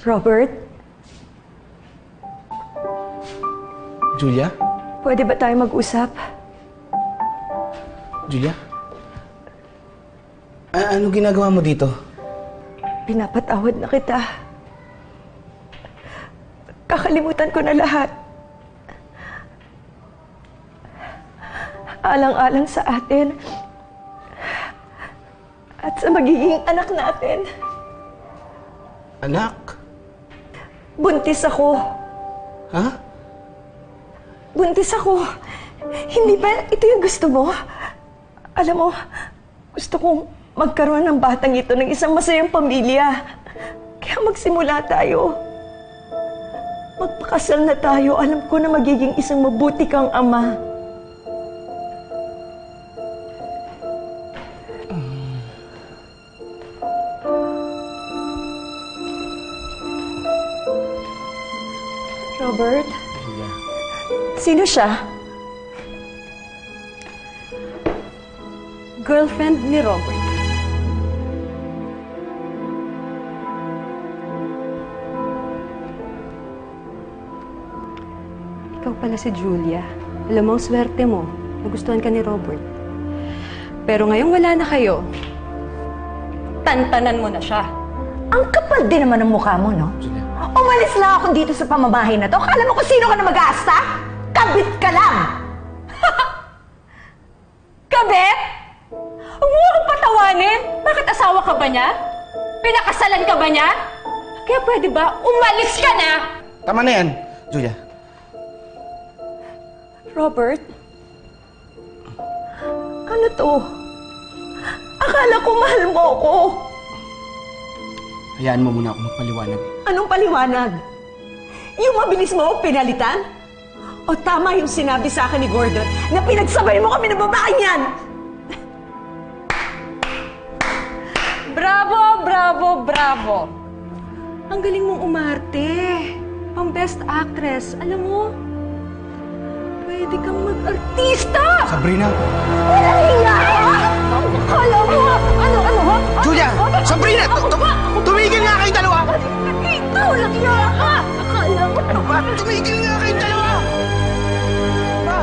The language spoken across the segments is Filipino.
Robert? Julia? Pwede ba tayo mag-usap? Julia? Ano ginagawa mo dito? Pinapatawad na kita. Kakalimutan ko na lahat. Alang-alang sa atin at sa magiging anak natin. Anak? Buntis ako. Ha? Buntis ako. Hindi ba ito yung gusto mo? Alam mo, gusto kong magkaroon ng batang ito ng isang masayang pamilya. Kaya magsimula tayo. Magpakasal na tayo. Alam ko na magiging isang mabuti kang ama. Robert? Sino siya? Girlfriend ni Robert. Ikaw pala si Julia. Alam mo, ang swerte mo. Nagustuhan ka ni Robert. Pero ngayong wala na kayo, tantanan mo na siya. Ang kapal din naman ng mukha mo, no? Julia. Umalis lang ako dito sa pamamahay na to. Akala mo kung sino ka na mag-aasta? Kabit ka lang! Kabit? Huwag mo akong patawanin! Bakit asawa ka ba niya? Pinakasalan ka ba niya? Kaya pwede ba umalis ka na? Tama na yan, Julia. Robert? Ano to? Akala ko mahal mo ako. Hayaan mo muna ako magpaliwanag. Anong paliwanag? Yung mabilis mo pinalitan? O tama yung sinabi sa akin ni Gordon na pinagsabay mo kami ng babaeng yan? Bravo, bravo, bravo! Ang galing mong umarte. Pang best actress. Alam mo, pwede kang mag-artista! Sabrina! Walang hiya! Akala mo! Ano, ha? Julia! Sabrina! Tumigil nga kayong dalawa! Dito! Walang hiya ka! Akala mo! Ano ba? Tumigil nga kayong dalawa! Ba?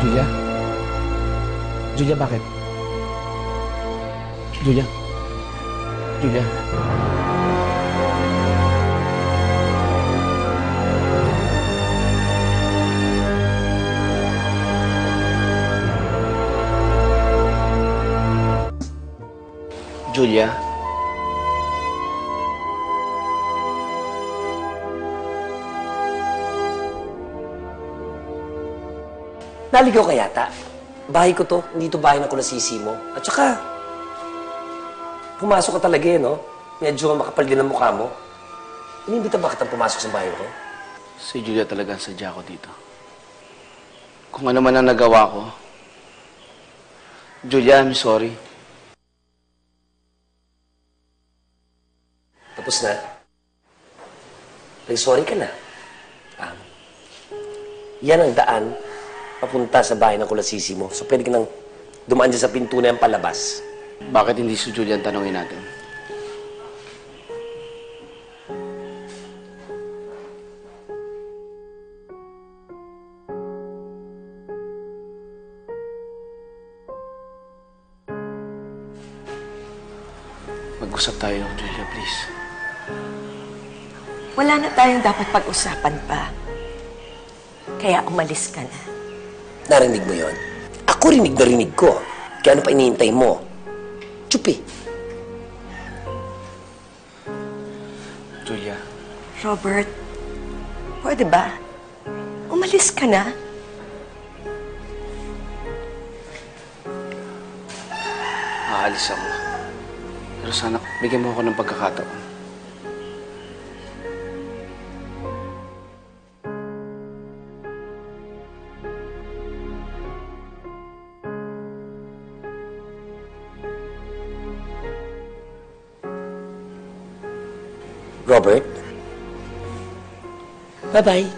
Julia? Julia, bakit? Julia? Julia? Julia? Naligaw ka yata. Bahay ko to. Hindi to bahay ng kulasisi mo. At saka, pumasok ka talaga eh, no? Medyo makapal din ang mukha mo. Inimbita bakit ang pumasok sa bahay ko? Si Julia talaga ang sadya ko dito. Kung ano man ang nagawa ko, Julia, I'm sorry. Tapos na. Nag-sorry ka na. Yan ang daan papunta sa bahay ng kulasisi mo. So pwede ka nang dumaan dyan sa pinto na yung palabas. Bakit hindi si Julia ang tanongin natin? Mag-usap tayo, Julia, please. Wala na tayong dapat pag-usapan pa. Kaya umalis ka na. Narinig mo yon? Ako rinig na rinig ko. Kaya ano pa iniintay mo? Chupi. Julia. Robert, pwede ba? Umalis ka na. Aalis ako. Pero sana bigyan mo ako ng pagkakataon. Robert? Bye-bye.